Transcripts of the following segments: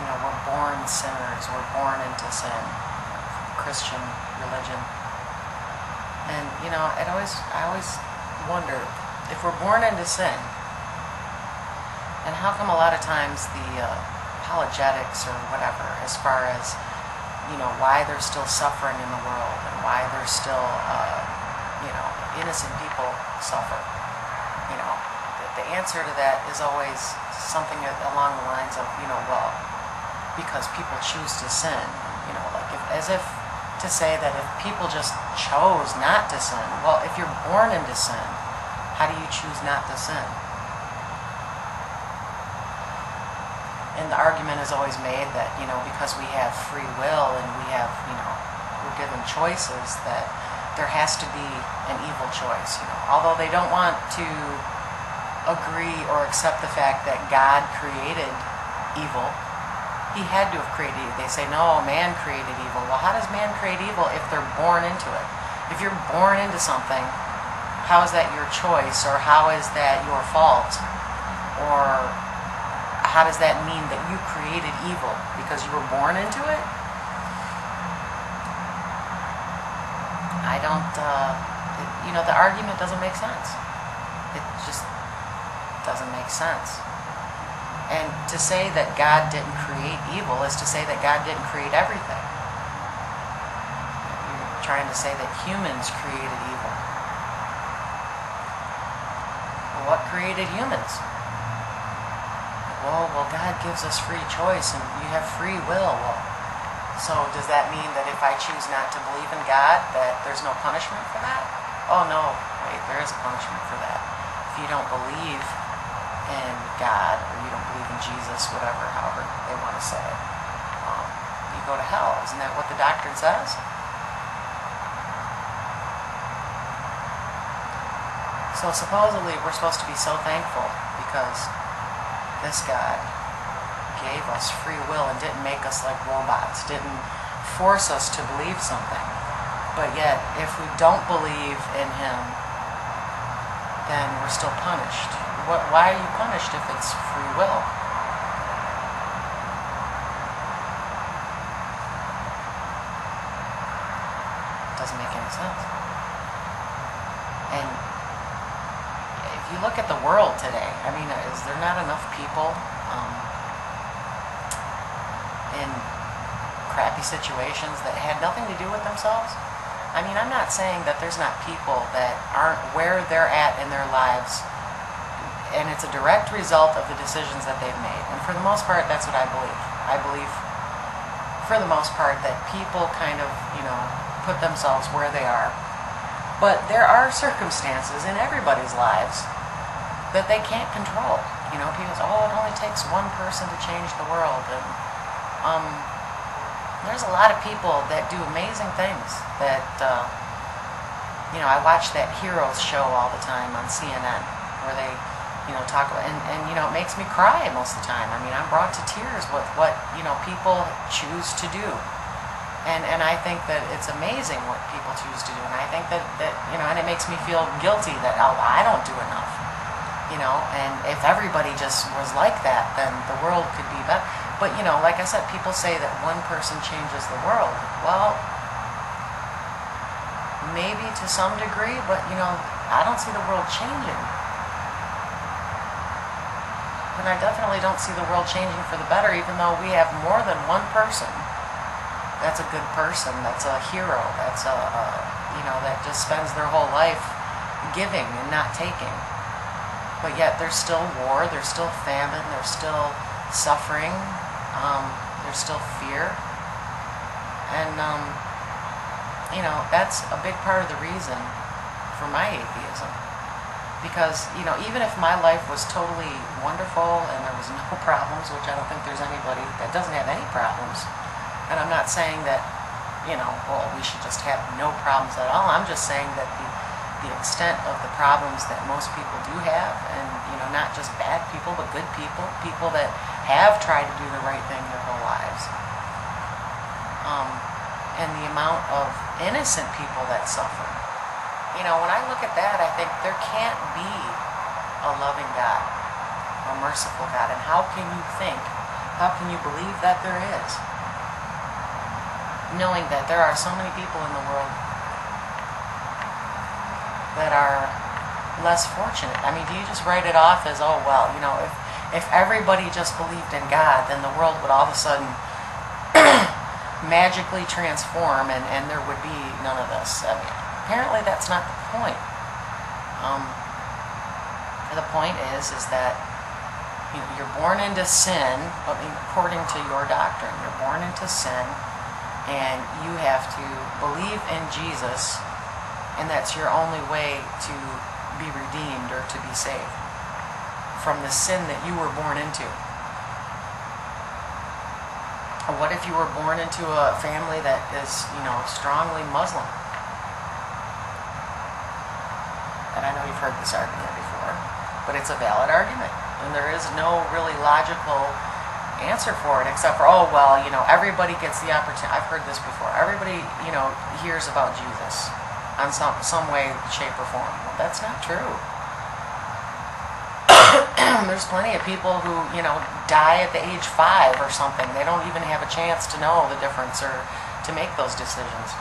we're born sinners, we're born into sin, Christian religion. And, I always wonder, if we're born into sin, and how come a lot of times the apologetics or whatever, as far as, why there's still suffering in the world and why there's still, innocent people suffer, the answer to that is always something along the lines of, well, because people choose to sin, as if to say that if people just chose not to sin, well, if you're born into sin, how do you choose not to sin? And the argument is always made that, because we have free will and we have, we're given choices, that there has to be an evil choice, Although they don't want to agree or accept the fact that God created evil. He had to have created evil. They say, no, man created evil. Well, how does man create evil if they're born into it? If you're born into something, how is that your choice, or how is that your fault? Or how does that mean that you created evil because you were born into it? I don't, the argument doesn't make sense. It just doesn't make sense. And to say that God didn't create evil is to say that God didn't create everything. You're trying to say that humans created evil. Well, what created humans? Well, God gives us free choice and you have free will. Well, so does that mean that if I choose not to believe in God, that there's no punishment for that? Oh no, wait, there is a punishment for that. If you don't believe in God, or you don't believe in Jesus, however they want to say it, you go to hell. Isn't that what the doctrine says? So supposedly we're supposed to be so thankful because this God gave us free will and didn't make us like robots, didn't force us to believe something. But yet, if we don't believe in Him, then we're still punished. Why are you punished if it's free will? Doesn't make any sense. And if you look at the world today, is there not enough people in crappy situations that had nothing to do with themselves? I'm not saying that there's not people that aren't where they're at in their lives, and it's a direct result of the decisions that they've made. And for the most part, that's what I believe. I believe, for the most part, that people kind of, put themselves where they are. But there are circumstances in everybody's lives that they can't control. People say, oh, it only takes one person to change the world. And there's a lot of people that do amazing things that, I watch that Heroes show all the time on CNN where they, talk about, and it makes me cry most of the time. I'm brought to tears with what, people choose to do. And I think that it's amazing what people choose to do. And I think that and it makes me feel guilty that, oh, I don't do enough. And if everybody just was like that, then the world could be better. But, like I said, people say that one person changes the world. Well, maybe to some degree, but, I don't see the world changing. And I definitely don't see the world changing for the better, even though we have more than one person that's a good person, that's a hero, that's that just spends their whole life giving and not taking. But yet there's still war, there's still famine, there's still suffering, there's still fear. And, that's a big part of the reason for my atheism. Because, even if my life was totally wonderful and there was no problems, which I don't think there's anybody that doesn't have any problems, and I'm not saying that, we should just have no problems at all. I'm just saying that the extent of the problems that most people do have, and, not just bad people, but good people, people that have tried to do the right thing their whole lives, and the amount of innocent people that suffer. When I look at that, I think there can't be a loving God, a merciful God. And how can you think How can you believe that there is? Knowing that there are so many people in the world that are less fortunate. I mean, do you just write it off as, oh, well, if everybody just believed in God, then the world would all of a sudden magically transform and there would be none of this? I mean, apparently that's not the point. The point is that you're born into sin. I mean, according to your doctrine, you're born into sin, and you have to believe in Jesus, and that's your only way to be redeemed or to be saved from the sin that you were born into. What if you were born into a family that is, strongly Muslim? And I know you've heard this argument before, but it's a valid argument. And there is no really logical answer for it except for, oh, well, everybody gets the opportunity. I've heard this before. Everybody, hears about Jesus on some way, shape, or form. Well, that's not true. There's plenty of people who, die at the age 5 or something. They don't even have a chance to know the difference or to make those decisions.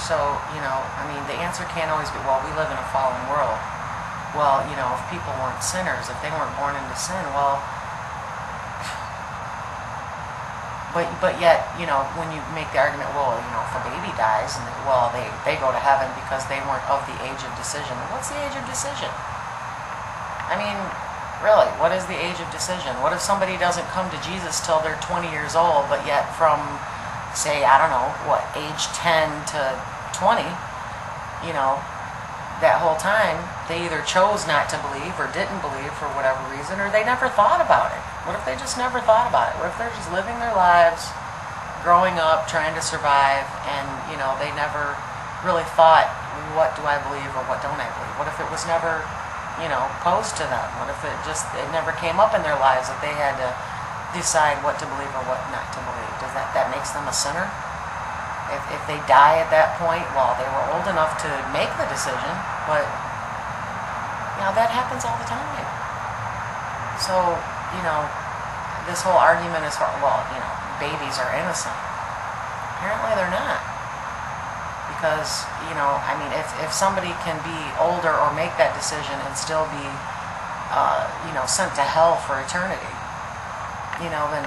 So, the answer can't always be, well, we live in a fallen world. Well, if people weren't sinners, if they weren't born into sin, well, but yet, when you make the argument, well, if a baby dies, and they go to heaven because they weren't of the age of decision. What's the age of decision? I mean, really, what is the age of decision? What if somebody doesn't come to Jesus till they're 20 years old, but yet from, say, I don't know, age 10 to 20, that whole time, they either chose not to believe or didn't believe for whatever reason, or they never thought about it. What if they just never thought about it? What if they're just living their lives, growing up, trying to survive, and, they never really thought, what do I believe or what don't I believe? What if it was never, posed to them? What if it never came up in their lives that they had to decide what to believe or what not to believe? Does that makes them a sinner? If they die at that point, well, they were old enough to make the decision, but, that happens all the time. So, this whole argument is, well, babies are innocent. Apparently they're not. Because, if somebody can be older or make that decision and still be, sent to hell for eternity, then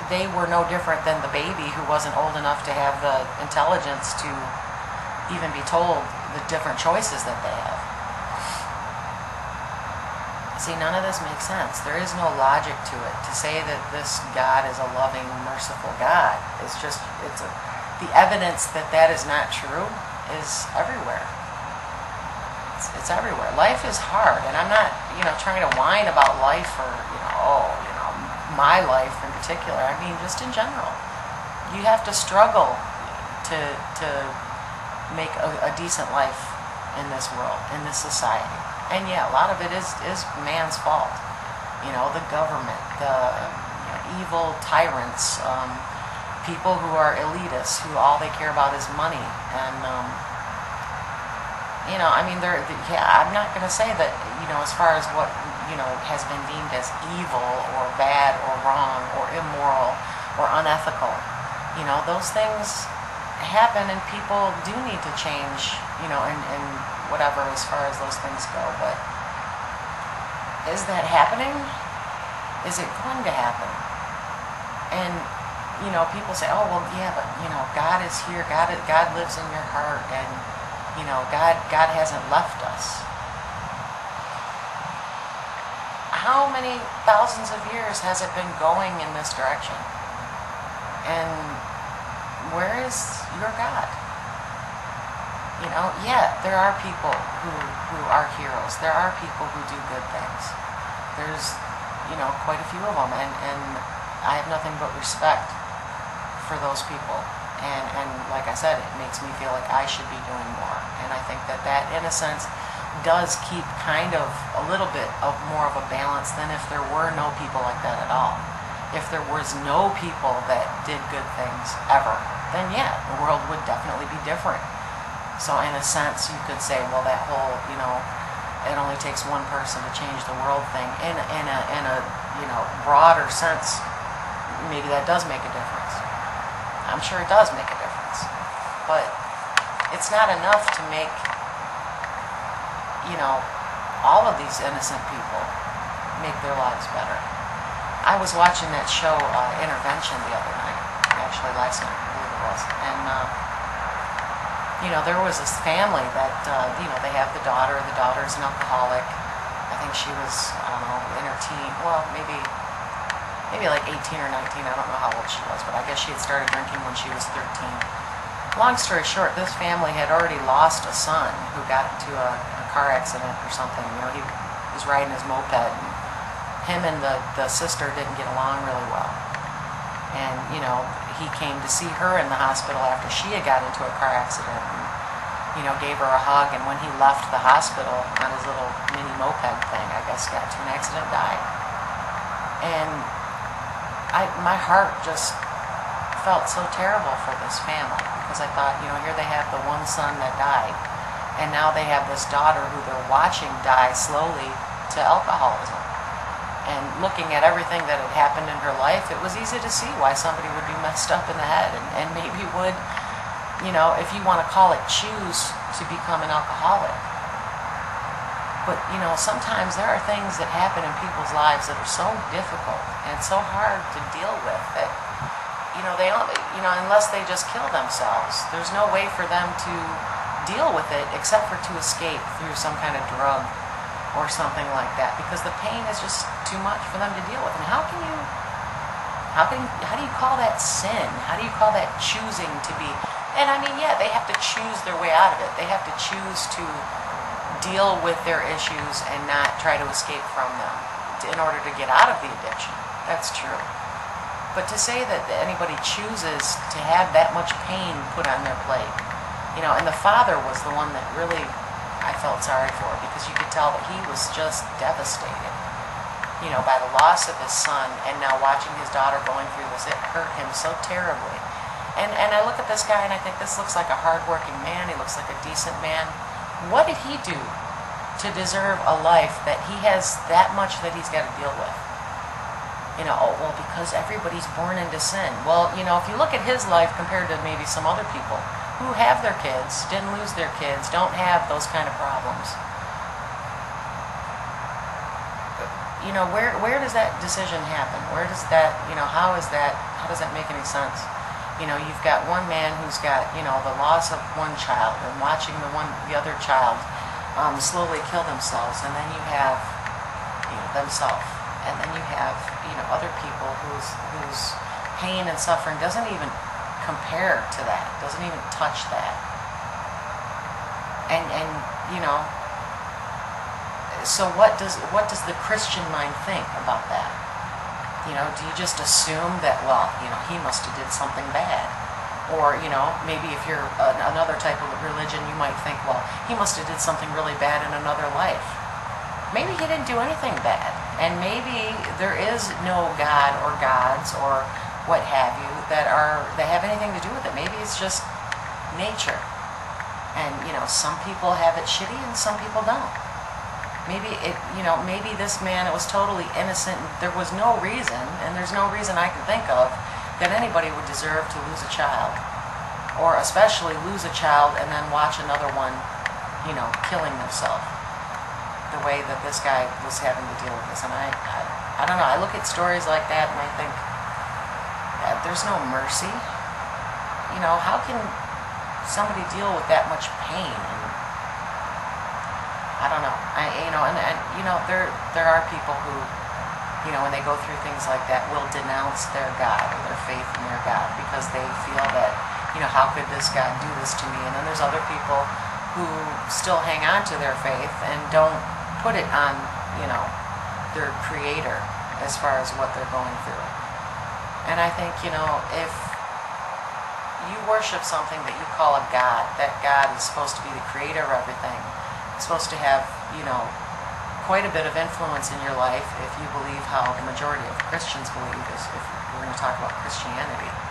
they were no different than the baby who wasn't old enough to have the intelligence to even be told the different choices that they have. See, none of this makes sense. There is no logic to it. To say that this God is a loving, merciful God, the evidence that is not true is everywhere. It's everywhere. Life is hard, and I'm not, trying to whine about life or, my life in particular. I mean, just in general. You have to struggle to make a decent life in this world, in this society. And yeah, a lot of it is man's fault. The government, the evil tyrants, people who are elitists, who all they care about is money. And, I'm not going to say that, as far as what, has been deemed as evil or bad or wrong or immoral or unethical. Those things happen and people do need to change, and whatever as far as those things go. But is that happening? Is it going to happen? And, people say, oh, well, yeah, but, God is here. God lives in your heart, and, God hasn't left us. How many thousands of years has it been going in this direction? And where is your God? Yeah, there are people who are heroes. There are people who do good things. There's, quite a few of them. And I have nothing but respect for those people. And like I said, it makes me feel like I should be doing more. And I think that in a sense, does keep kind of a little bit of more of a balance than if there were no people like that at all. if there was no people that did good things ever, then yeah, the world would definitely be different. So in a sense, you could say, well, that whole, it only takes one person to change the world thing. In a broader sense, maybe that does make a difference. I'm sure it does make a difference. But it's not enough to make, all of these innocent people make their lives better. I was watching that show, Intervention, the other night. Actually, last night, I believe it was. And, there was this family that, they have the daughter. The daughter's an alcoholic. I think she was, I don't know, in her teen. Well, maybe like 18 or 19. I don't know how old she was, but I guess she had started drinking when she was 13. Long story short, this family had already lost a son who got into a car accident or something. He was riding his moped, and him and the sister didn't get along really well. And, he came to see her in the hospital after she had got into a car accident and, gave her a hug. And when he left the hospital on his little mini moped thing, I guess got into an accident and died. And my heart just felt so terrible for this family, because I thought, here they have the one son that died, and now they have this daughter who they're watching die slowly to alcoholism. And looking at everything that had happened in her life, it was easy to see why somebody would be messed up in the head and maybe would, if you want to call it, choose to become an alcoholic. But, sometimes there are things that happen in people's lives that are so difficult and so hard to deal with that, they don't, unless they just kill themselves, there's no way for them to deal with it except for to escape through some kind of drug or something like that, because the pain is just too much for them to deal with. And how do you call that sin? How do you call that choosing to be? And I mean, yeah, they have to choose their way out of it. They have to choose to deal with their issues and not try to escape from them in order to get out of the addiction. That's true. But to say that anybody chooses to have that much pain put on their plate, and the father was the one that really I felt sorry for, because you could tell that he was just devastated, by the loss of his son, and now watching his daughter going through this, it hurt him so terribly. And I look at this guy and I think, this looks like a hard-working man, he looks like a decent man. What did he do to deserve a life that he has that much that he's got to deal with? Because everybody's born into sin. Well, if you look at his life compared to maybe some other people who have their kids, didn't lose their kids, don't have those kind of problems. Where does that decision happen? Where does that, how does that make any sense? You've got one man who's got, the loss of one child and watching the other child slowly kill themselves, and then you have, themselves, and then you have, other people whose pain and suffering doesn't even compare to that, doesn't even touch that. And so what does the Christian mind think about that? Do you just assume that, well, he must have did something bad? Or, maybe if you're another type of religion, you might think, well, he must have did something really bad in another life. Maybe he didn't do anything bad. And maybe there is no God or gods or what have you that have anything to do with it. Maybe it's just nature. And, some people have it shitty and some people don't. Maybe maybe this man, it was totally innocent. There was no reason, and there's no reason I can think of, that anybody would deserve to lose a child. Or especially lose a child and then watch another one, killing themselves. The way that this guy was having to deal with this. And I don't know, I look at stories like that and I think, there's no mercy. How can somebody deal with that much pain? And I don't know. There are people who, when they go through things like that, will denounce their God or their faith in their God because they feel that, how could this God do this to me? And then there's other people who still hang on to their faith and don't put it on, their creator as far as what they're going through. And I think, if you worship something that you call a God, that God is supposed to be the creator of everything, it's supposed to have, quite a bit of influence in your life if you believe how the majority of Christians believe, if we're going to talk about Christianity.